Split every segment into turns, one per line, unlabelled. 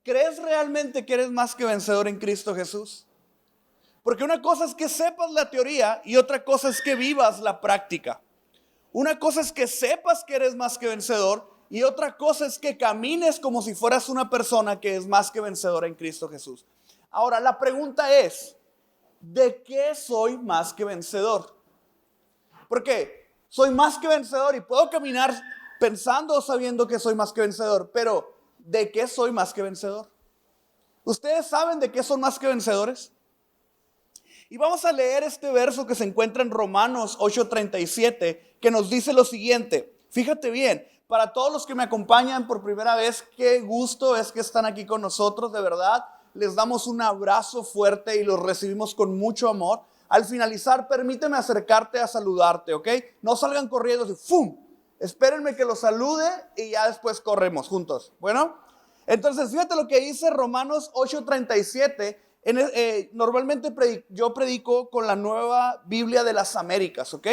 ¿crees realmente que eres más que vencedor en Cristo Jesús? Porque una cosa es que sepas la teoría y otra cosa es que vivas la práctica. Una cosa es que sepas que eres más que vencedor y otra cosa es que camines como si fueras una persona que es más que vencedora en Cristo Jesús. Ahora, la pregunta es, ¿de qué soy más que vencedor? Porque soy más que vencedor y puedo caminar pensando o sabiendo que soy más que vencedor, pero ¿de qué soy más que vencedor? ¿Ustedes saben de qué son más que vencedores? Y vamos a leer este verso que se encuentra en Romanos 8:37, que nos dice lo siguiente. Fíjate bien, para todos los que me acompañan por primera vez, qué gusto es que están aquí con nosotros, de verdad. Les damos un abrazo fuerte y los recibimos con mucho amor. Al finalizar, permíteme acercarte a saludarte, ¿ok? No salgan corriendo así, ¡fum! Espérenme que los salude y ya después corremos juntos. Bueno, entonces fíjate lo que dice Romanos 8:37. Normalmente yo predico con la Nueva Biblia de las Américas, ¿ok?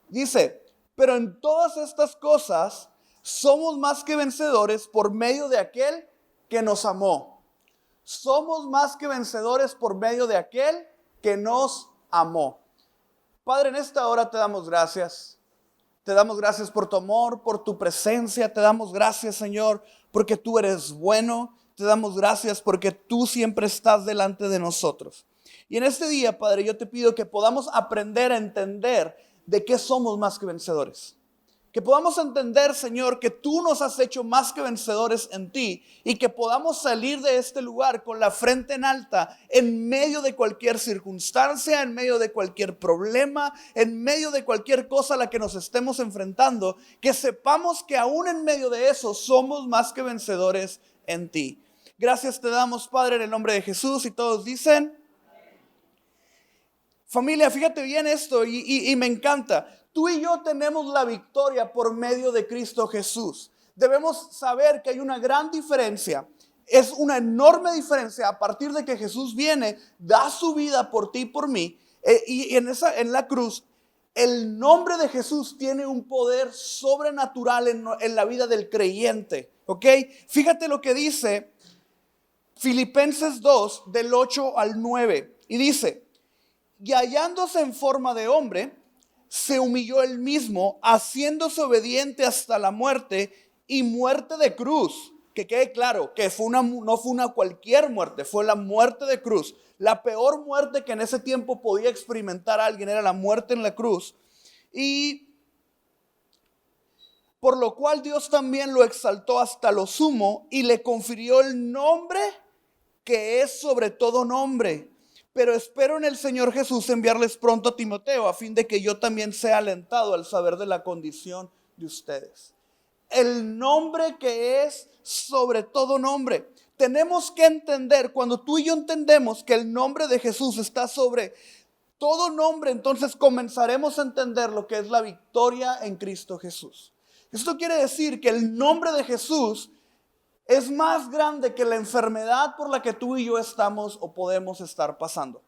Dice, pero en todas estas cosas somos más que vencedores por medio de aquel que nos amó. Somos más que vencedores por medio de aquel que nos amó. Padre, en esta hora te damos gracias. Te damos gracias por tu amor, por tu presencia. Te damos gracias, Señor, porque tú eres bueno. Te damos gracias porque tú siempre estás delante de nosotros. Y en este día, Padre, yo te pido que podamos aprender a entender de qué somos más que vencedores. Que podamos entender, Señor, que tú nos has hecho más que vencedores en ti y que podamos salir de este lugar con la frente en alta en medio de cualquier circunstancia, en medio de cualquier problema, en medio de cualquier cosa a la que nos estemos enfrentando, que sepamos que aún en medio de eso somos más que vencedores en ti. Gracias te damos, Padre, en el nombre de Jesús, y todos dicen, familia, fíjate bien esto y me encanta. Tú y yo tenemos la victoria por medio de Cristo Jesús. Debemos saber que hay una gran diferencia. Es una enorme diferencia a partir de que Jesús viene, da su vida por ti y por mí. Y en la cruz, el nombre de Jesús tiene un poder sobrenatural en la vida del creyente. ¿Ok? Fíjate lo que dice Filipenses 2, del 8 al 9. Y dice, y hallándose en forma de hombre, se humilló él mismo, haciéndose obediente hasta la muerte y muerte de cruz. Que quede claro que no fue una cualquier muerte, fue la muerte de cruz. La peor muerte que en ese tiempo podía experimentar alguien era la muerte en la cruz. Y por lo cual Dios también lo exaltó hasta lo sumo y le confirió el nombre que es sobre todo nombre. Pero espero en el Señor Jesús enviarles pronto a Timoteo, a fin de que yo también sea alentado al saber de la condición de ustedes. El nombre que es sobre todo nombre. Tenemos que entender, cuando tú y yo entendemos que el nombre de Jesús está sobre todo nombre, entonces comenzaremos a entender lo que es la victoria en Cristo Jesús. Esto quiere decir que el nombre de Jesús es más grande que la enfermedad por la que tú y yo estamos o podemos estar pasando.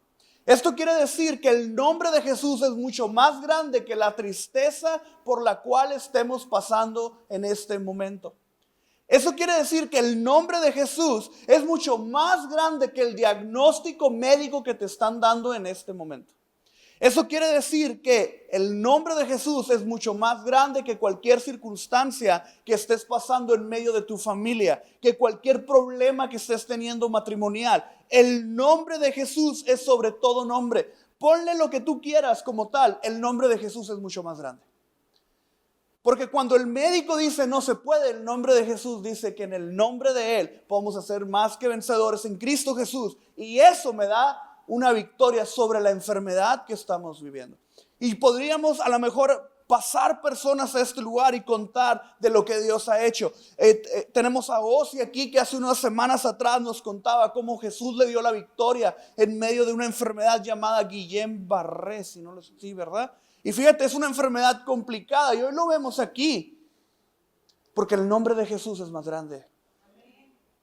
Esto quiere decir que el nombre de Jesús es mucho más grande que la tristeza por la cual estemos pasando en este momento. Eso quiere decir que el nombre de Jesús es mucho más grande que el diagnóstico médico que te están dando en este momento. Eso quiere decir que el nombre de Jesús es mucho más grande que cualquier circunstancia que estés pasando en medio de tu familia, que cualquier problema que estés teniendo matrimonial. El nombre de Jesús es sobre todo nombre. Ponle lo que tú quieras como tal, el nombre de Jesús es mucho más grande. Porque cuando el médico dice no se puede, el nombre de Jesús dice que en el nombre de Él podemos hacer más que vencedores en Cristo Jesús. Y eso me da una victoria sobre la enfermedad que estamos viviendo. Y podríamos a lo mejor pasar personas a este lugar y contar de lo que Dios ha hecho. Tenemos a Ozzy aquí que hace unas semanas atrás nos contaba cómo Jesús le dio la victoria en medio de una enfermedad llamada Guillain-Barré, si no lo sé, sí, ¿verdad? Y fíjate, es una enfermedad complicada y hoy lo vemos aquí porque el nombre de Jesús es más grande.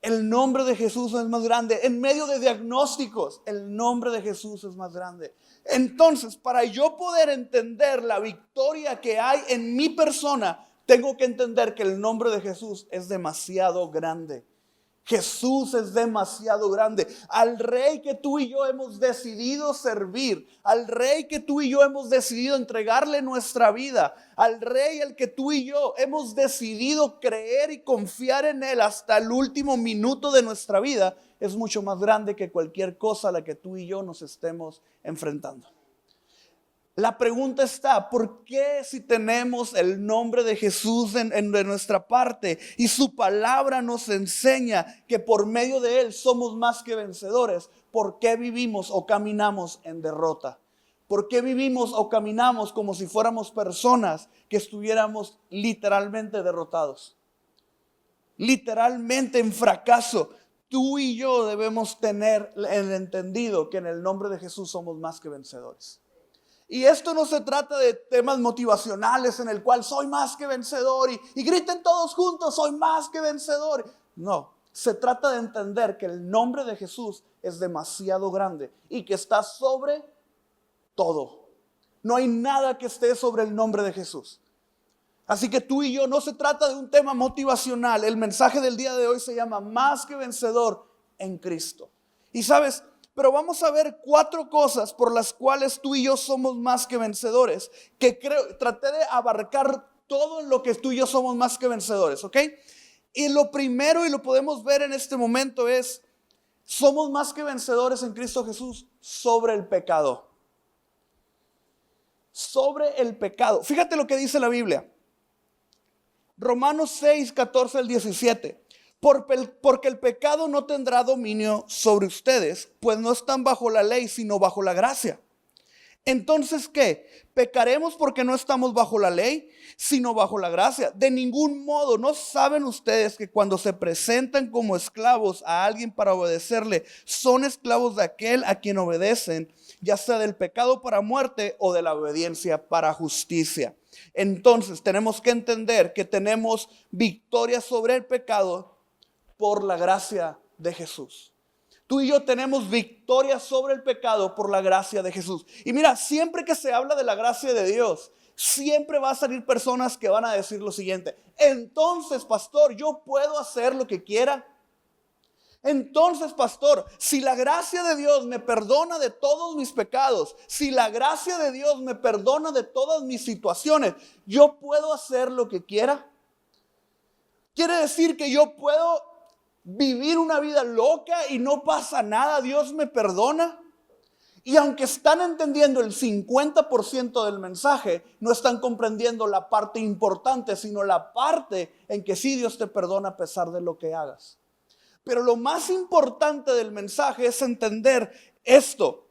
El nombre de Jesús es más grande. En medio de diagnósticos, el nombre de Jesús es más grande. Entonces, para yo poder entender la victoria que hay en mi persona, tengo que entender que el nombre de Jesús es demasiado grande. Jesús es demasiado grande. Al Rey que tú y yo hemos decidido servir, al Rey que tú y yo hemos decidido entregarle nuestra vida, al Rey al que tú y yo hemos decidido creer y confiar en Él hasta el último minuto de nuestra vida, es mucho más grande que cualquier cosa a la que tú y yo nos estemos enfrentando. La pregunta está, ¿por qué si tenemos el nombre de Jesús de nuestra parte y su palabra nos enseña que por medio de Él somos más que vencedores? ¿Por qué vivimos o caminamos en derrota? ¿Por qué vivimos o caminamos como si fuéramos personas que estuviéramos literalmente derrotados? Literalmente en fracaso. Tú y yo debemos tener el entendido que en el nombre de Jesús somos más que vencedores. Y esto no se trata de temas motivacionales en el cual soy más que vencedor y griten todos juntos, soy más que vencedor. No, se trata de entender que el nombre de Jesús es demasiado grande y que está sobre todo. No hay nada que esté sobre el nombre de Jesús. Así que tú y yo, no se trata de un tema motivacional. El mensaje del día de hoy se llama más que vencedor en Cristo. Y sabes, pero vamos a ver 4 cosas por las cuales tú y yo somos más que vencedores, que traté de abarcar todo en lo que tú y yo somos más que vencedores, ¿ok? Y lo primero, y lo podemos ver en este momento, es somos más que vencedores en Cristo Jesús sobre el pecado. Sobre el pecado. Fíjate lo que dice la Biblia. Romanos 6, 14 al 17. Porque el pecado no tendrá dominio sobre ustedes, pues no están bajo la ley, sino bajo la gracia. Entonces, ¿qué? ¿Pecaremos porque no estamos bajo la ley, sino bajo la gracia? De ningún modo. ¿No saben ustedes que cuando se presentan como esclavos a alguien para obedecerle, son esclavos de aquel a quien obedecen, ya sea del pecado para muerte o de la obediencia para justicia? Entonces, tenemos que entender que tenemos victoria sobre el pecado por la gracia de Jesús. Tú y yo tenemos victoria sobre el pecado por la gracia de Jesús. Y mira, siempre que se habla de la gracia de Dios, siempre va a salir personas que van a decir lo siguiente: entonces, pastor, yo puedo hacer lo que quiera. Entonces, pastor, si la gracia de Dios me perdona de todos mis pecados, si la gracia de Dios me perdona de todas mis situaciones, ¿yo puedo hacer lo que quiera? ¿Quiere decir que yo puedo vivir una vida loca y no pasa nada? ¿Dios me perdona? Y aunque están entendiendo el 50% del mensaje, no están comprendiendo la parte importante, sino la parte en que sí Dios te perdona a pesar de lo que hagas. Pero lo más importante del mensaje es entender esto.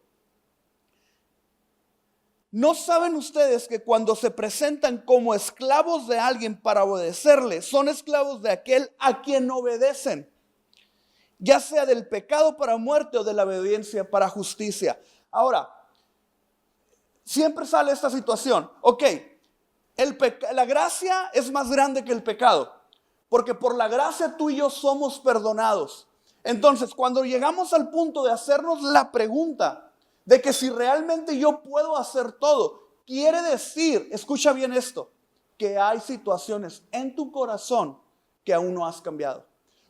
¿No saben ustedes que cuando se presentan como esclavos de alguien para obedecerle, son esclavos de aquel a quien obedecen? Ya sea del pecado para muerte o de la obediencia para justicia. Ahora, siempre sale esta situación. Ok, la gracia es más grande que el pecado, porque por la gracia tú y yo somos perdonados. Entonces, cuando llegamos al punto de hacernos la pregunta de que si realmente yo puedo hacer todo, quiere decir, escucha bien esto, que hay situaciones en tu corazón que aún no has cambiado.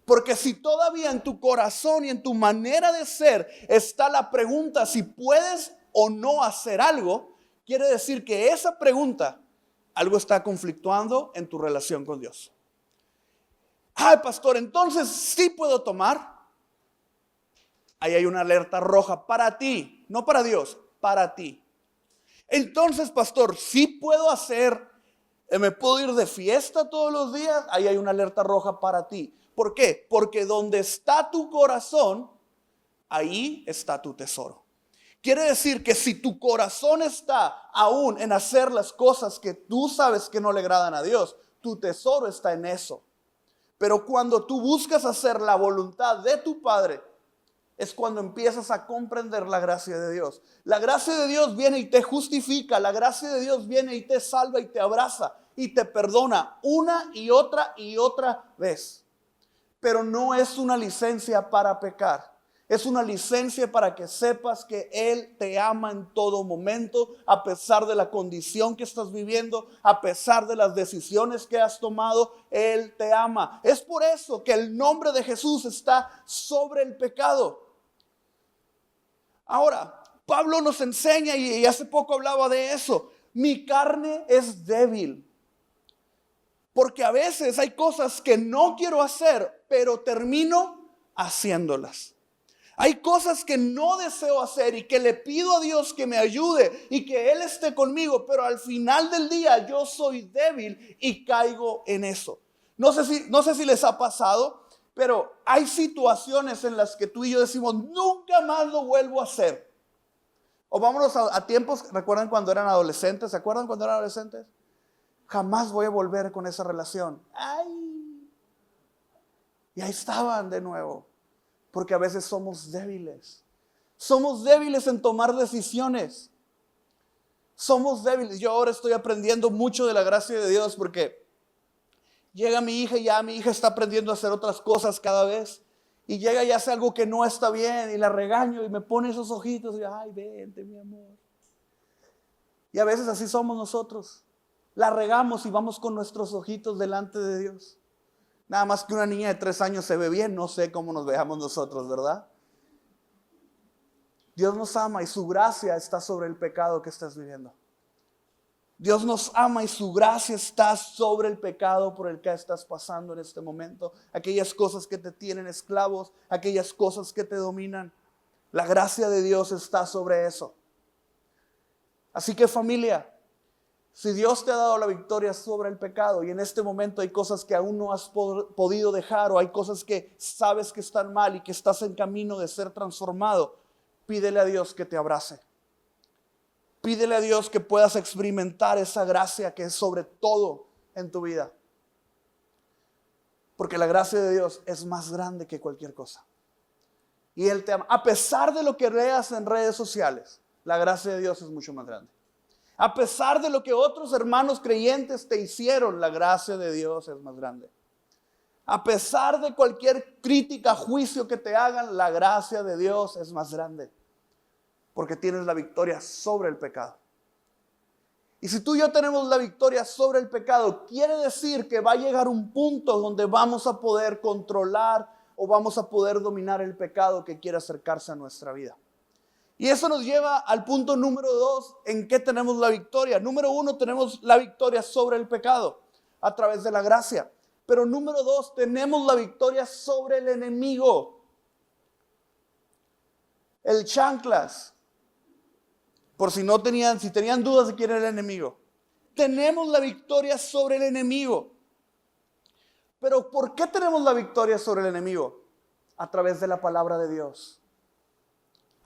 Porque si todavía en tu corazón y en tu manera de ser está la pregunta si puedes o no hacer algo, quiere decir que esa pregunta, algo está conflictuando en tu relación con Dios. Ay, pastor, entonces sí puedo tomar. Ahí hay una alerta roja para ti, no para Dios, para ti. Entonces, pastor, sí puedo hacer, me puedo ir de fiesta todos los días. Ahí hay una alerta roja para ti. ¿Por qué? Porque donde está tu corazón, ahí está tu tesoro. Quiere decir que si tu corazón está aún en hacer las cosas que tú sabes que no le agradan a Dios, tu tesoro está en eso. Pero cuando tú buscas hacer la voluntad de tu Padre, es cuando empiezas a comprender la gracia de Dios. La gracia de Dios viene y te justifica. La gracia de Dios viene y te salva y te abraza y te perdona una y otra vez. Pero no es una licencia para pecar. Es una licencia para que sepas que Él te ama en todo momento, a pesar de la condición que estás viviendo, a pesar de las decisiones que has tomado, Él te ama. Es por eso que el nombre de Jesús está sobre el pecado. Ahora, Pablo nos enseña, y hace poco hablaba de eso, mi carne es débil. Porque a veces hay cosas que no quiero hacer, pero termino haciéndolas. Hay cosas que no deseo hacer y que le pido a Dios que me ayude y que Él esté conmigo, pero al final del día yo soy débil y caigo en eso. No sé si les ha pasado, pero hay situaciones en las que tú y yo decimos, nunca más lo vuelvo a hacer. O vámonos a tiempos, ¿recuerdan cuando eran adolescentes? ¿Se acuerdan cuando eran adolescentes? Jamás voy a volver con esa relación. ¡Ay! Y ahí estaban de nuevo. Porque a veces somos débiles. Somos débiles en tomar decisiones. Somos débiles. Yo ahora estoy aprendiendo mucho de la gracia de Dios porque llega mi hija y ya mi hija está aprendiendo a hacer otras cosas cada vez. Y llega y hace algo que no está bien y la regaño y me pone esos ojitos y ay, vente mi amor. Y a veces así somos nosotros. La regamos y vamos con nuestros ojitos delante de Dios. Nada más que una niña de 3 años se ve bien, no sé cómo nos veamos nosotros, ¿verdad? Dios nos ama y su gracia está sobre el pecado que estás viviendo. Dios nos ama y su gracia está sobre el pecado por el que estás pasando en este momento. Aquellas cosas que te tienen esclavos, aquellas cosas que te dominan. La gracia de Dios está sobre eso. Así que familia, si Dios te ha dado la victoria sobre el pecado y en este momento hay cosas que aún no has podido dejar o hay cosas que sabes que están mal y que estás en camino de ser transformado, pídele a Dios que te abrace. Pídele a Dios que puedas experimentar esa gracia que es sobre todo en tu vida. Porque la gracia de Dios es más grande que cualquier cosa. Y Él te ama. A pesar de lo que leas en redes sociales, la gracia de Dios es mucho más grande. A pesar de lo que otros hermanos creyentes te hicieron, la gracia de Dios es más grande. A pesar de cualquier crítica, juicio que te hagan, la gracia de Dios es más grande. Porque tienes la victoria sobre el pecado. Y si tú y yo tenemos la victoria sobre el pecado, quiere decir que va a llegar un punto donde vamos a poder controlar o vamos a poder dominar el pecado que quiere acercarse a nuestra vida. Y eso nos lleva al punto número 2, en qué tenemos la victoria. Número 1, tenemos la victoria sobre el pecado a través de la gracia. Pero número 2, tenemos la victoria sobre el enemigo. El chanclas. Por si tenían dudas de quién era el enemigo. Tenemos la victoria sobre el enemigo. Pero ¿por qué tenemos la victoria sobre el enemigo? A través de la palabra de Dios.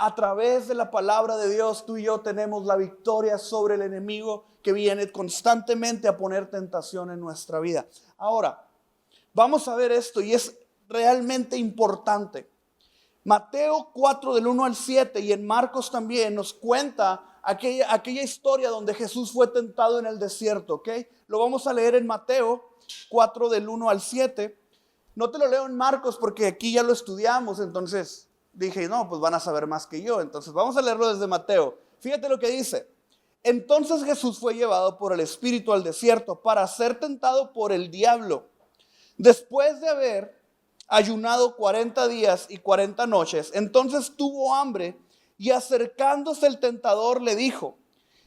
A través de la palabra de Dios, tú y yo tenemos la victoria sobre el enemigo que viene constantemente a poner tentación en nuestra vida. Ahora, vamos a ver esto y es realmente importante. Mateo 4 del 1 al 7 y en Marcos también nos cuenta aquella historia donde Jesús fue tentado en el desierto, ¿ok? Lo vamos a leer en Mateo 4 del 1 al 7. No te lo leo en Marcos porque aquí ya lo estudiamos, entonces dije, no, pues van a saber más que yo. Entonces vamos a leerlo desde Mateo. Fíjate lo que dice. Entonces Jesús fue llevado por el Espíritu al desierto para ser tentado por el diablo. Después de haber ayunado 40 días y 40 noches, entonces tuvo hambre y acercándose el tentador le dijo,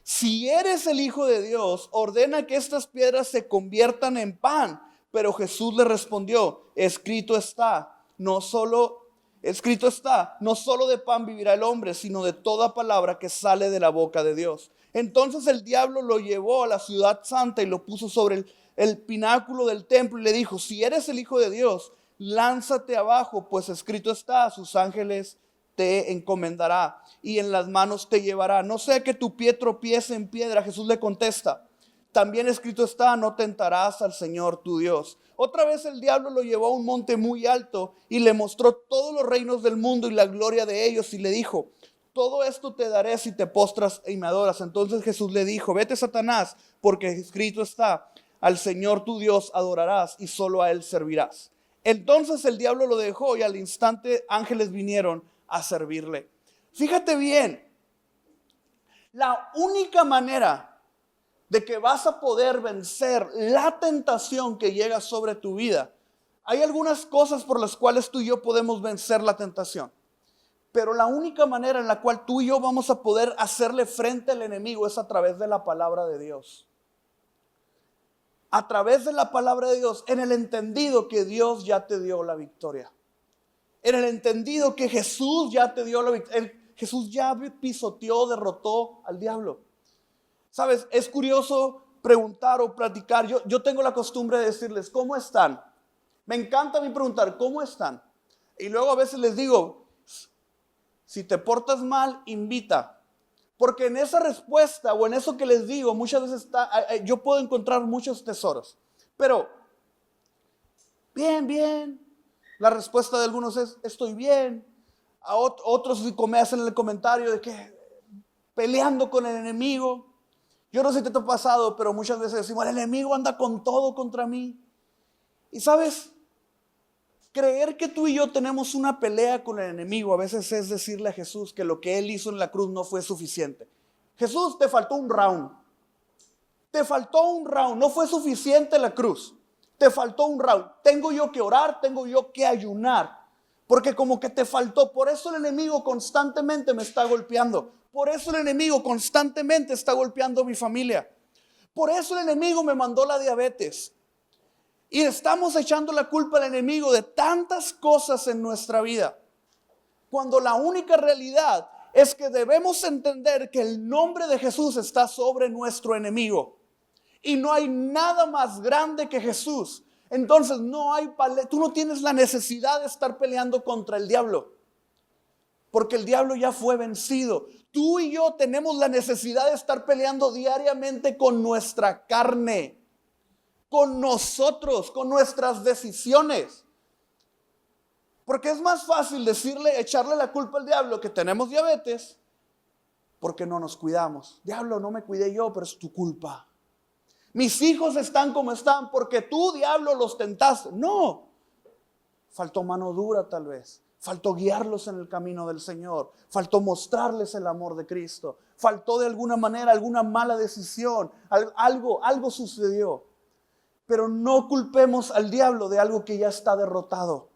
si eres el Hijo de Dios, ordena que estas piedras se conviertan en pan. Pero Jesús le respondió, escrito está, no solo de pan vivirá el hombre, sino de toda palabra que sale de la boca de Dios. Entonces el diablo lo llevó a la ciudad santa y lo puso sobre el pináculo del templo y le dijo, si eres el Hijo de Dios, lánzate abajo, pues escrito está, sus ángeles te encomendará y en las manos te llevará. No sea que tu pie tropiece en piedra. Jesús le contesta, también escrito está, no tentarás al Señor tu Dios. Otra vez el diablo lo llevó a un monte muy alto y le mostró todos los reinos del mundo y la gloria de ellos y le dijo, todo esto te daré si te postras y me adoras. Entonces Jesús le dijo, vete Satanás, porque escrito está, al Señor tu Dios adorarás y solo a Él servirás. Entonces el diablo lo dejó y al instante ángeles vinieron a servirle. Fíjate bien, la única manera de que vas a poder vencer la tentación que llega sobre tu vida, hay algunas cosas por las cuales tú y yo podemos vencer la tentación. Pero la única manera en la cual tú y yo vamos a poder hacerle frente al enemigo es a través de la palabra de Dios. A través de la palabra de Dios, en el entendido que Dios ya te dio la victoria. En el entendido que Jesús ya te dio la victoria. Jesús ya pisoteó, derrotó al diablo. Sabes, es curioso preguntar o platicar. Yo tengo la costumbre de decirles, ¿cómo están? Me encanta a mí preguntar, ¿cómo están? Y luego a veces les digo, si te portas mal, invita. Porque en esa respuesta o en eso que les digo, muchas veces yo puedo encontrar muchos tesoros. Pero, bien. La respuesta de algunos es, estoy bien. A otros me hacen el comentario de que peleando con el enemigo. Yo no sé si te ha pasado, pero muchas veces decimos, el enemigo anda con todo contra mí. Y sabes, creer que tú y yo tenemos una pelea con el enemigo a veces es decirle a Jesús que lo que Él hizo en la cruz no fue suficiente. Jesús, te faltó un round. Te faltó un round. No fue suficiente la cruz. Te faltó un round. Tengo yo que orar, tengo yo que ayunar. Porque como que te faltó. Por eso el enemigo constantemente me está golpeando. Por eso el enemigo constantemente está golpeando a mi familia. Por eso el enemigo me mandó la diabetes. Y estamos echando la culpa al enemigo de tantas cosas en nuestra vida. Cuando la única realidad es que debemos entender que el nombre de Jesús está sobre nuestro enemigo. Y no hay nada más grande que Jesús. Entonces tú no tienes la necesidad de estar peleando contra el diablo. Porque el diablo ya fue vencido. Tú y yo tenemos la necesidad de estar peleando diariamente con nuestra carne. Con nosotros, con nuestras decisiones. Porque es más fácil echarle la culpa al diablo que tenemos diabetes, porque no nos cuidamos. Diablo, no me cuidé yo, pero es tu culpa. Mis hijos están como están porque tú, diablo, los tentaste. No, faltó mano dura tal vez. Faltó guiarlos en el camino del Señor. Faltó mostrarles el amor de Cristo. Faltó de alguna manera alguna mala decisión. Algo sucedió. Pero no culpemos al diablo de algo que ya está derrotado.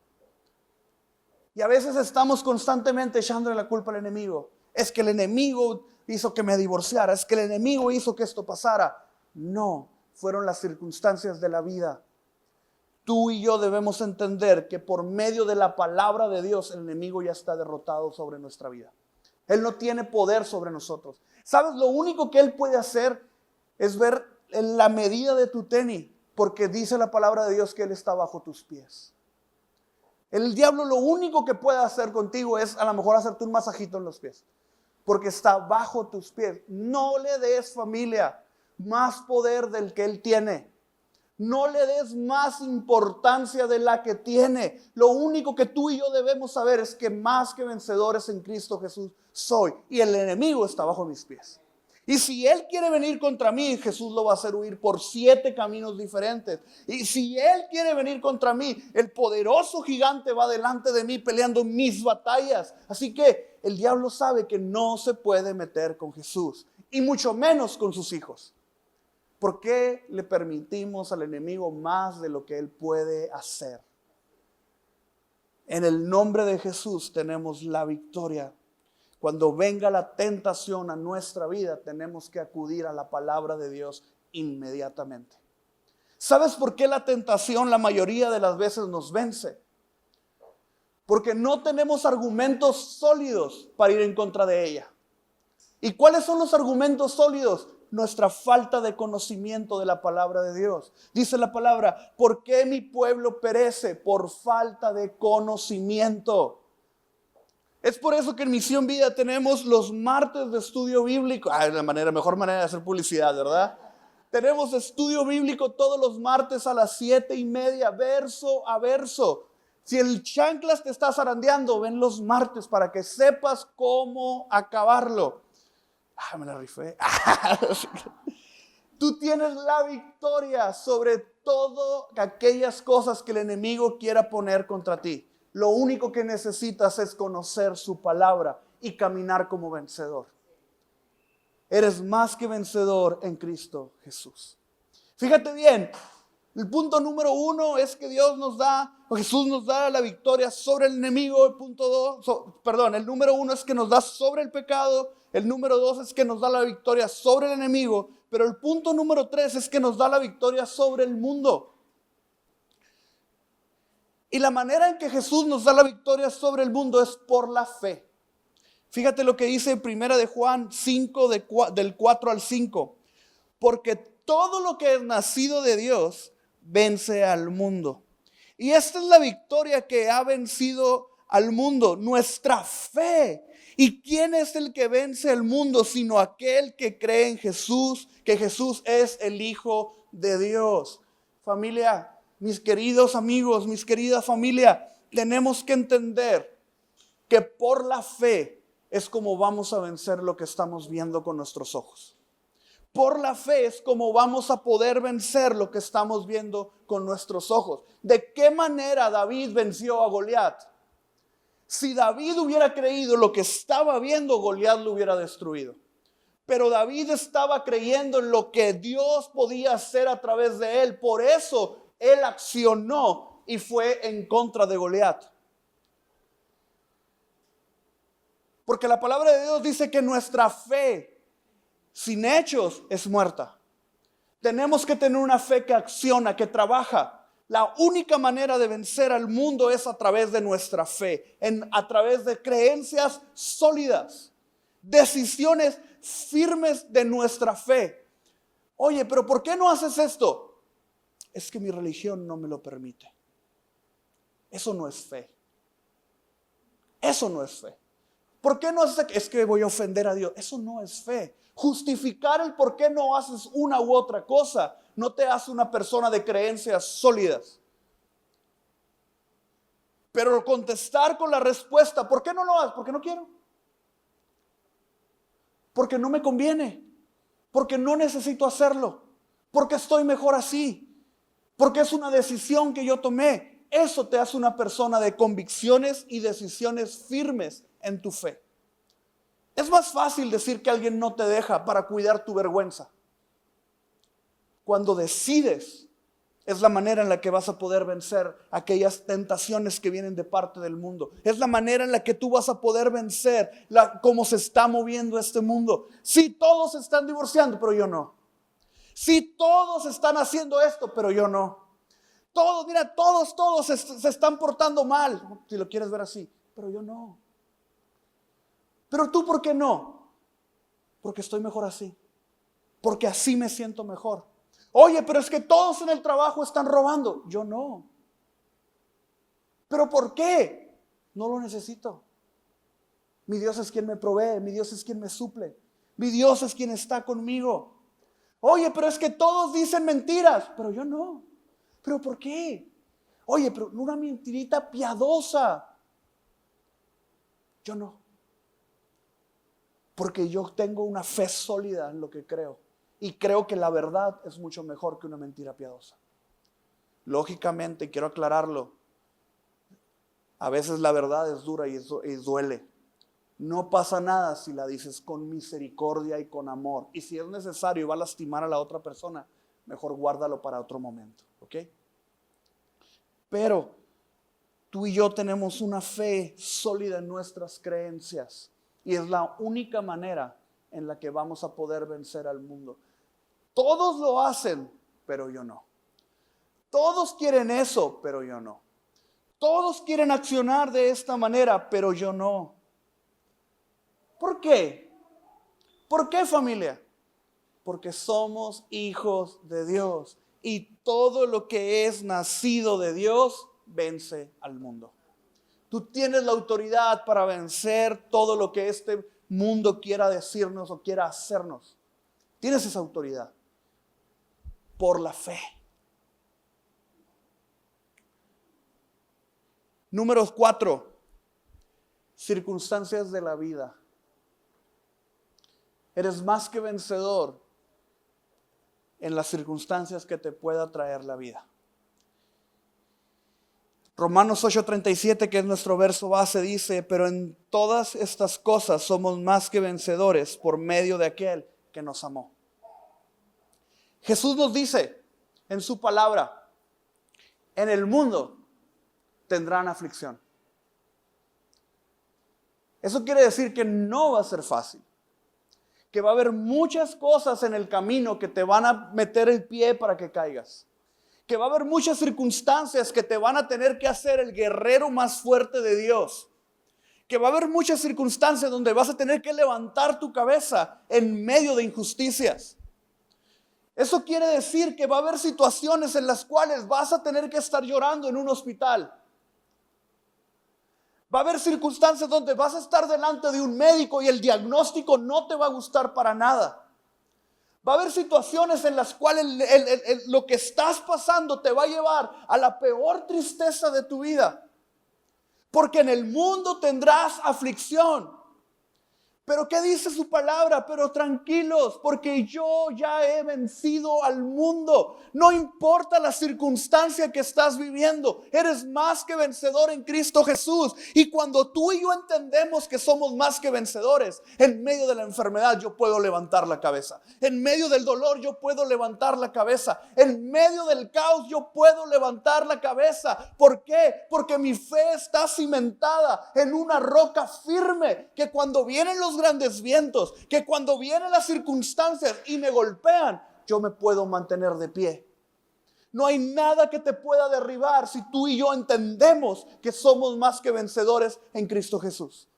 Y a veces estamos constantemente echándole la culpa al enemigo. Es que el enemigo hizo que me divorciara. Es que el enemigo hizo que esto pasara. No, fueron las circunstancias de la vida. Tú y yo debemos entender que por medio de la palabra de Dios el enemigo ya está derrotado sobre nuestra vida. Él no tiene poder sobre nosotros. ¿Sabes? Lo único que él puede hacer es ver en la medida de tu tenis. Porque dice la palabra de Dios que Él está bajo tus pies. El diablo lo único que puede hacer contigo es a lo mejor hacerte un masajito en los pies. Porque está bajo tus pies. No le des, familia, más poder del que Él tiene. No le des más importancia de la que tiene. Lo único que tú y yo debemos saber es que más que vencedores en Cristo Jesús soy. Y el enemigo está bajo mis pies. Y si Él quiere venir contra mí, Jesús lo va a hacer huir por 7 caminos diferentes. Y si Él quiere venir contra mí, el poderoso gigante va delante de mí peleando mis batallas. Así que el diablo sabe que no se puede meter con Jesús. Y mucho menos con sus hijos. ¿Por qué le permitimos al enemigo más de lo que Él puede hacer? En el nombre de Jesús tenemos la victoria. Cuando venga la tentación a nuestra vida, tenemos que acudir a la palabra de Dios inmediatamente. ¿Sabes por qué la tentación la mayoría de las veces nos vence? Porque no tenemos argumentos sólidos para ir en contra de ella. ¿Y cuáles son los argumentos sólidos? Nuestra falta de conocimiento de la palabra de Dios. Dice la palabra, ¿por qué mi pueblo perece? Por falta de conocimiento. Es por eso que en Misión Vida tenemos los martes de estudio bíblico. La mejor manera de hacer publicidad, ¿verdad? Tenemos estudio bíblico todos los martes a las 7:30, verso a verso. Si el chanclas te está zarandeando, ven los martes para que sepas cómo acabarlo. Me la rifé. Tú tienes la victoria sobre todas aquellas cosas que el enemigo quiera poner contra ti. Lo único que necesitas es conocer su palabra y caminar como vencedor. Eres más que vencedor en Cristo Jesús. Fíjate bien, el punto número 1 es que Jesús nos da la victoria sobre el enemigo. El número 1 es que nos da sobre el pecado. El número 2 es que nos da la victoria sobre el enemigo. Pero el punto número 3 es que nos da la victoria sobre el mundo. Y la manera en que Jesús nos da la victoria sobre el mundo es por la fe. Fíjate lo que dice en 1 de Juan 5, del 4 al 5. Porque todo lo que es nacido de Dios vence al mundo. Y esta es la victoria que ha vencido al mundo, nuestra fe. ¿Y quién es el que vence al mundo sino aquel que cree en Jesús, que Jesús es el Hijo de Dios? Familia, mis queridos amigos, mis queridas familia, tenemos que entender que por la fe es como vamos a vencer lo que estamos viendo con nuestros ojos. Por la fe es como vamos a poder vencer lo que estamos viendo con nuestros ojos. ¿De qué manera David venció a Goliat? Si David hubiera creído lo que estaba viendo, Goliat lo hubiera destruido. Pero David estaba creyendo en lo que Dios podía hacer a través de él. Por eso él accionó y fue en contra de Goliat. Porque la palabra de Dios dice que nuestra fe sin hechos es muerta. Tenemos que tener una fe que acciona, que trabaja. La única manera de vencer al mundo es a través de nuestra fe, a través de creencias sólidas, decisiones firmes de nuestra fe. Oye, pero ¿por qué no haces esto? Es que mi religión no me lo permite. Eso no es fe. Eso no es fe. ¿Por qué no haces? Es que voy a ofender a Dios. Eso no es fe. Justificar el por qué no haces una u otra cosa no te hace una persona de creencias sólidas. Pero contestar con la respuesta, ¿por qué no lo haces? Porque no quiero. Porque no me conviene. Porque no necesito hacerlo. Porque estoy mejor así. Porque es una decisión que yo tomé. Eso te hace una persona de convicciones y decisiones firmes en tu fe. Es más fácil decir que alguien no te deja para cuidar tu vergüenza. Cuando decides, es la manera en la que vas a poder vencer aquellas tentaciones que vienen de parte del mundo. Es la manera en la que tú vas a poder vencer cómo se está moviendo este mundo. Sí, todos se están divorciando, pero yo no. Sí, todos están haciendo esto, pero yo no. Todos se están portando mal, si lo quieres ver así, pero yo no. Pero tú, ¿por qué no? Porque estoy mejor así. Porque así me siento mejor. Oye, pero es que todos en el trabajo están robando. Yo no. ¿Pero por qué? No lo necesito. Mi Dios es quien me provee. Mi Dios es quien me suple. Mi Dios es quien está conmigo. Oye, pero es que todos dicen mentiras. Pero yo no. ¿Pero por qué? Oye, pero una mentirita piadosa. Yo no. Porque yo tengo una fe sólida en lo que creo. Y creo que la verdad es mucho mejor que una mentira piadosa. Lógicamente, quiero aclararlo, a veces la verdad es dura y duele. No pasa nada si la dices con misericordia y con amor. Y si es necesario y va a lastimar a la otra persona, mejor guárdalo para otro momento. ¿Ok? Pero tú y yo tenemos una fe sólida en nuestras creencias. Y es la única manera en la que vamos a poder vencer al mundo. Todos lo hacen, pero yo no. Todos quieren eso, pero yo no. Todos quieren accionar de esta manera, pero yo no. ¿Por qué? ¿Por qué, familia? Porque somos hijos de Dios. Y todo lo que es nacido de Dios vence al mundo. Tú tienes la autoridad para vencer todo lo que este mundo quiera decirnos o quiera hacernos. Tienes esa autoridad por la fe. Número 4, circunstancias de la vida. Eres más que vencedor en las circunstancias que te pueda traer la vida. Romanos 8:37, que es nuestro verso base, dice: pero en todas estas cosas somos más que vencedores por medio de aquel que nos amó. Jesús nos dice en su palabra: en el mundo tendrán aflicción. Eso quiere decir que no va a ser fácil, que va a haber muchas cosas en el camino que te van a meter el pie para que caigas, que va a haber muchas circunstancias que te van a tener que hacer el guerrero más fuerte de Dios, que va a haber muchas circunstancias donde vas a tener que levantar tu cabeza en medio de injusticias. Eso quiere decir que va a haber situaciones en las cuales vas a tener que estar llorando en un hospital. Va a haber circunstancias donde vas a estar delante de un médico y el diagnóstico no te va a gustar para nada. Va a haber situaciones en las cuales lo que estás pasando te va a llevar a la peor tristeza de tu vida. Porque en el mundo tendrás aflicción. Pero ¿qué dice su palabra? Pero tranquilos, porque yo ya he vencido al mundo. No importa la circunstancia que estás viviendo, eres más que vencedor en Cristo Jesús. Y cuando tú y yo entendemos que somos más que vencedores, en medio de la enfermedad yo puedo levantar la cabeza. En medio del dolor yo puedo levantar la cabeza. En medio del caos yo puedo levantar la cabeza. ¿Por qué? Porque mi fe está cimentada en una roca firme, que cuando vienen los grandes vientos, que cuando vienen las circunstancias y me golpean, yo me puedo mantener de pie. No hay nada que te pueda derribar si tú y yo entendemos que somos más que vencedores en Cristo Jesús.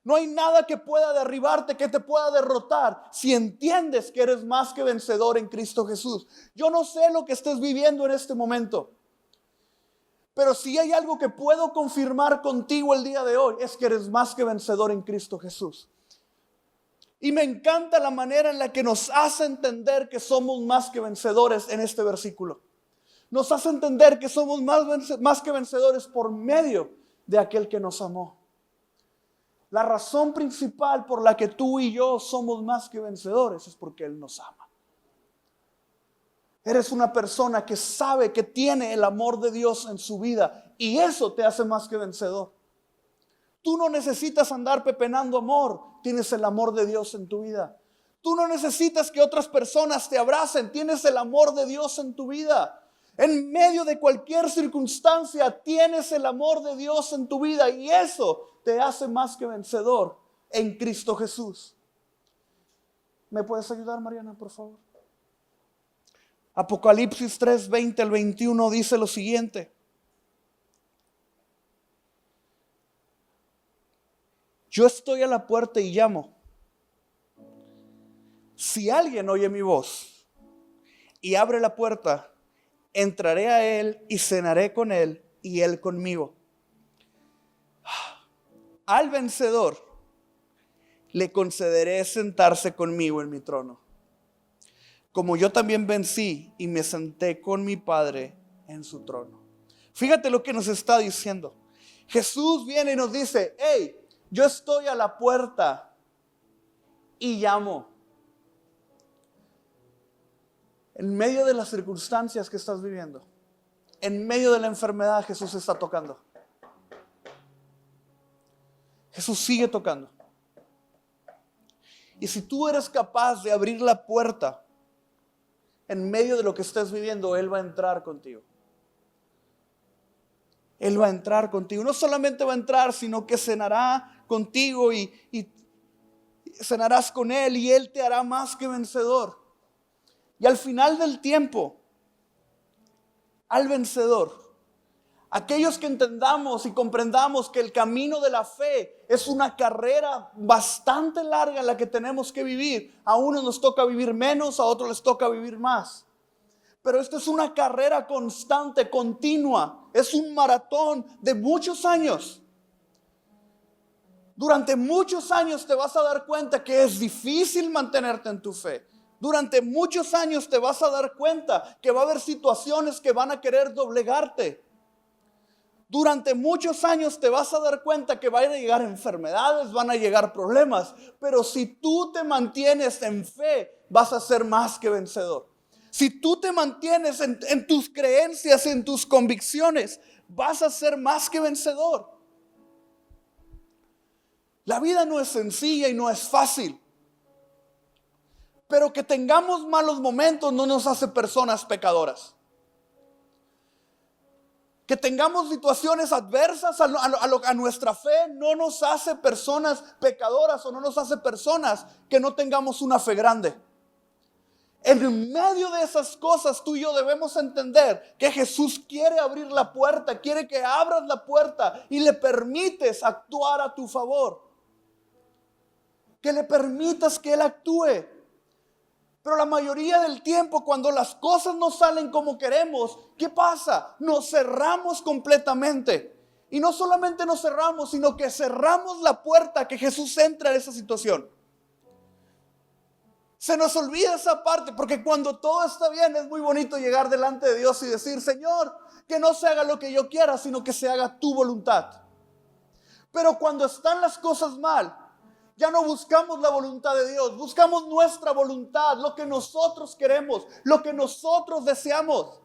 No hay nada que pueda derribarte, que te pueda derrotar, si entiendes que eres más que vencedor en Cristo Jesús. Yo no sé lo que estés viviendo en este momento, pero si hay algo que puedo confirmar contigo el día de hoy, es que eres más que vencedor en Cristo Jesús. Y me encanta la manera en la que nos hace entender que somos más que vencedores en este versículo. Nos hace entender que somos más que vencedores por medio de aquel que nos amó. La razón principal por la que tú y yo somos más que vencedores es porque Él nos ama. Eres una persona que sabe que tiene el amor de Dios en su vida, y eso te hace más que vencedor. Tú no necesitas andar pepenando amor, tienes el amor de Dios en tu vida. Tú no necesitas que otras personas te abracen, tienes el amor de Dios en tu vida. En medio de cualquier circunstancia tienes el amor de Dios en tu vida, y eso te hace más que vencedor en Cristo Jesús. ¿Me puedes ayudar, Mariana, por favor? Apocalipsis 3, 20 al 21 dice lo siguiente: yo estoy a la puerta y llamo. Si alguien oye mi voz y abre la puerta, entraré a él y cenaré con él y él conmigo. Al vencedor le concederé sentarse conmigo en mi trono, como yo también vencí y me senté con mi Padre en su trono. Fíjate lo que nos está diciendo. Jesús viene y nos dice: hey, yo estoy a la puerta y llamo. En medio de las circunstancias que estás viviendo, en medio de la enfermedad, Jesús está tocando. Jesús sigue tocando. Y si tú eres capaz de abrir la puerta en medio de lo que estés viviendo, Él va a entrar contigo. Él va a entrar contigo. No solamente va a entrar, sino que cenará contigo y cenarás con Él, y Él te hará más que vencedor. Y al final del tiempo, al vencedor, aquellos que entendamos y comprendamos que el camino de la fe es una carrera bastante larga en la que tenemos que vivir. A unos nos toca vivir menos, a otros les toca vivir más. Pero esto es una carrera constante, continua. Es un maratón de muchos años. Durante muchos años te vas a dar cuenta que es difícil mantenerte en tu fe. Durante muchos años te vas a dar cuenta que va a haber situaciones que van a querer doblegarte. Durante muchos años te vas a dar cuenta que van a llegar enfermedades, van a llegar problemas. Pero si tú te mantienes en fe, vas a ser más que vencedor. Si tú te mantienes en tus creencias, en tus convicciones, vas a ser más que vencedor. La vida no es sencilla y no es fácil. Pero que tengamos malos momentos no nos hace personas pecadoras. Que tengamos situaciones adversas a nuestra fe no nos hace personas pecadoras o no nos hace personas que no tengamos una fe grande. En medio de esas cosas tú y yo debemos entender que Jesús quiere abrir la puerta, quiere que abras la puerta y le permites actuar a tu favor. Que le permitas que Él actúe. Pero la mayoría del tiempo, cuando las cosas no salen como queremos, ¿qué pasa? Nos cerramos completamente. Y no solamente nos cerramos, sino que cerramos la puerta a que Jesús entre en esa situación. Se nos olvida esa parte, porque cuando todo está bien es muy bonito llegar delante de Dios y decir: Señor, que no se haga lo que yo quiera, sino que se haga tu voluntad. Pero cuando están las cosas mal, ya no buscamos la voluntad de Dios, buscamos nuestra voluntad, lo que nosotros queremos, lo que nosotros deseamos.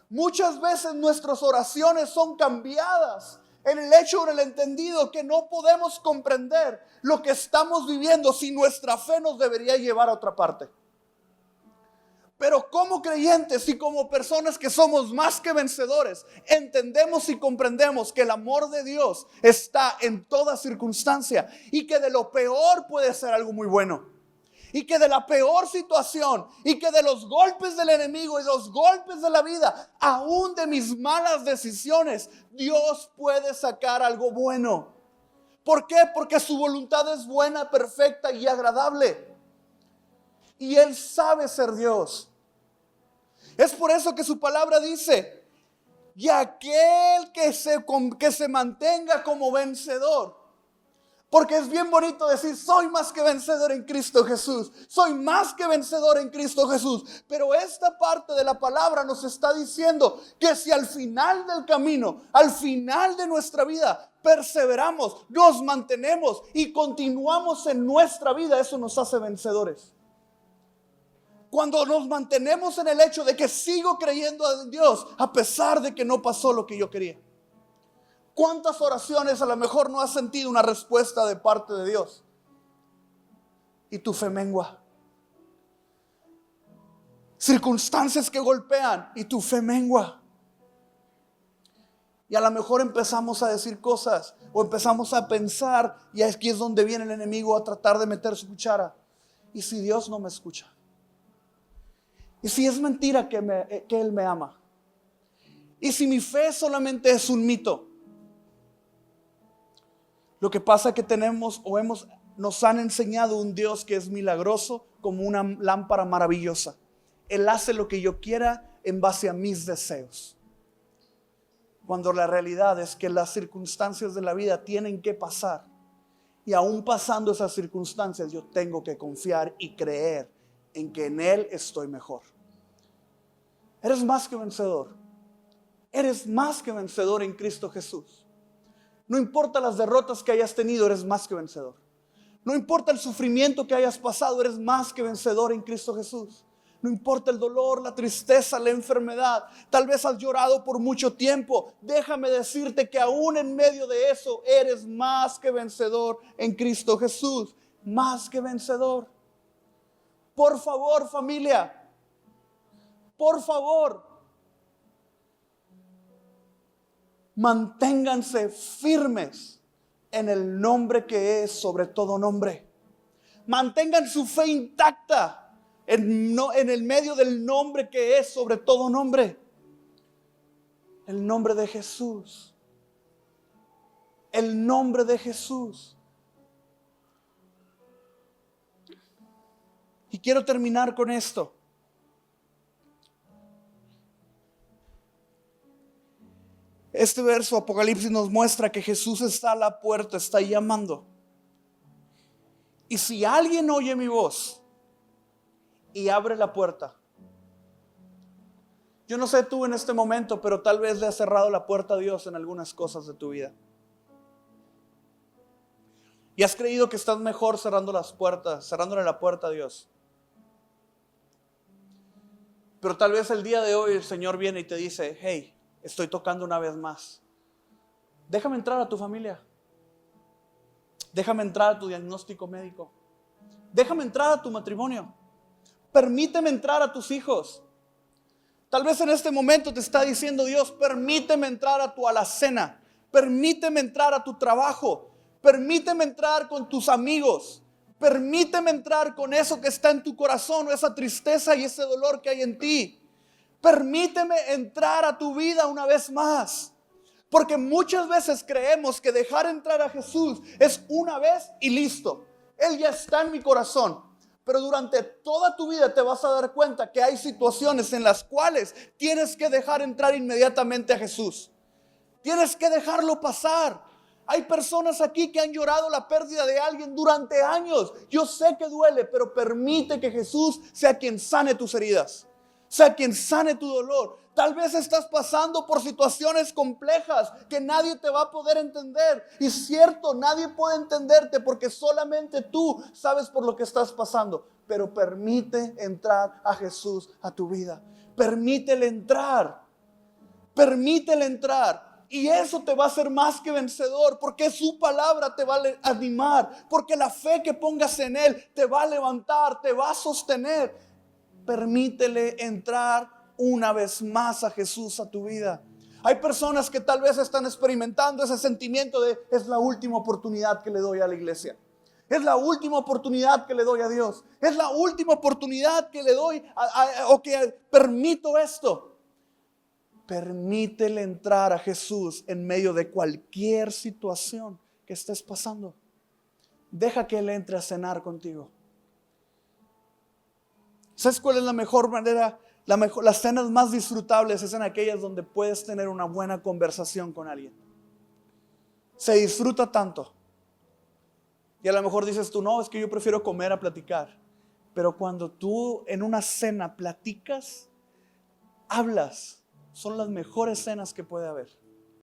Muchas veces nuestras oraciones son cambiadas en el hecho, en el entendido que no podemos comprender lo que estamos viviendo si nuestra fe nos debería llevar a otra parte. Pero como creyentes y como personas que somos más que vencedores, entendemos y comprendemos que el amor de Dios está en toda circunstancia y que de lo peor puede ser algo muy bueno. Y que de la peor situación y que de los golpes del enemigo y los golpes de la vida, aún de mis malas decisiones, Dios puede sacar algo bueno. ¿Por qué? Porque su voluntad es buena, perfecta y agradable. Y Él sabe ser Dios. Es por eso que su palabra dice: y aquel que se mantenga como vencedor. Porque es bien bonito decir: soy más que vencedor en Cristo Jesús. Soy más que vencedor en Cristo Jesús. Pero esta parte de la palabra nos está diciendo que si al final del camino, al final de nuestra vida, perseveramos, nos mantenemos y continuamos en nuestra vida, eso nos hace vencedores. Cuando nos mantenemos en el hecho de que sigo creyendo en Dios a pesar de que no pasó lo que yo quería. ¿Cuántas oraciones a lo mejor no has sentido una respuesta de parte de Dios? Y tu fe mengua. Circunstancias que golpean y tu fe mengua. Y a lo mejor empezamos a decir cosas o empezamos a pensar, y aquí es donde viene el enemigo a tratar de meter su cuchara. ¿Y si Dios no me escucha? ¿Y si es mentira que Él me ama? ¿Y si mi fe solamente es un mito? Lo que pasa es que nos han enseñado un Dios que es milagroso como una lámpara maravillosa. Él hace lo que yo quiera en base a mis deseos. Cuando la realidad es que las circunstancias de la vida tienen que pasar. Y aún pasando esas circunstancias, yo tengo que confiar y creer en que en Él estoy mejor. Eres más que vencedor. Eres más que vencedor en Cristo Jesús. No importa las derrotas que hayas tenido, eres más que vencedor. No importa el sufrimiento que hayas pasado, eres más que vencedor en Cristo Jesús. No importa el dolor, la tristeza, la enfermedad. Tal vez has llorado por mucho tiempo. Déjame decirte que aún en medio de eso, eres más que vencedor en Cristo Jesús. Más que vencedor. Por favor, familia. Por favor. Manténganse firmes en el nombre que es sobre todo nombre. Mantengan su fe intacta en el medio del nombre que es sobre todo nombre. El nombre de Jesús. El nombre de Jesús. Y quiero terminar con esto. Este verso, Apocalipsis, nos muestra que Jesús está a la puerta, está llamando. Y si alguien oye mi voz y abre la puerta, yo no sé tú en este momento, pero tal vez le has cerrado la puerta a Dios en algunas cosas de tu vida. Y has creído que estás mejor cerrando las puertas, cerrándole la puerta a Dios. Pero tal vez el día de hoy el Señor viene y te dice: hey, estoy tocando una vez más. Déjame entrar a tu familia. Déjame entrar a tu diagnóstico médico. Déjame entrar a tu matrimonio. Permíteme entrar a tus hijos. Tal vez en este momento te está diciendo Dios, permíteme entrar a tu alacena. Permíteme entrar a tu trabajo. Permíteme entrar con tus amigos. Permíteme entrar con eso que está en tu corazón, o esa tristeza y ese dolor que hay en ti. Permíteme entrar a tu vida una vez más. Porque muchas veces creemos que dejar entrar a Jesús es una vez y listo. Él ya está en mi corazón. Pero durante toda tu vida te vas a dar cuenta que hay situaciones en las cuales tienes que dejar entrar inmediatamente a Jesús. Tienes que dejarlo pasar. Hay personas aquí que han llorado la pérdida de alguien durante años. Yo sé que duele, pero permite que Jesús sea quien sane tus heridas, sea quien sane tu dolor. Tal vez estás pasando por situaciones complejas que nadie te va a poder entender. Y cierto, nadie puede entenderte porque solamente tú sabes por lo que estás pasando. Pero permite entrar a Jesús a tu vida. Permítele entrar. Permítele entrar. Y eso te va a hacer más que vencedor, porque su palabra te va a animar, porque la fe que pongas en Él te va a levantar, te va a sostener. Permítele entrar una vez más a Jesús a tu vida. Hay personas que tal vez están experimentando ese sentimiento de es la última oportunidad que le doy a la iglesia. Es la última oportunidad que le doy a Dios. Es la última oportunidad que le doy o que permito esto. Permítele entrar a Jesús en medio de cualquier situación que estés pasando. Deja que Él entre a cenar contigo. ¿Sabes cuál es la mejor manera? Las cenas más disfrutables es en aquellas donde puedes tener una buena conversación con alguien. Se disfruta tanto. Y a lo mejor dices tú, no, es que yo prefiero comer a platicar. Pero cuando tú en una cena platicas, hablas, son las mejores cenas que puede haber.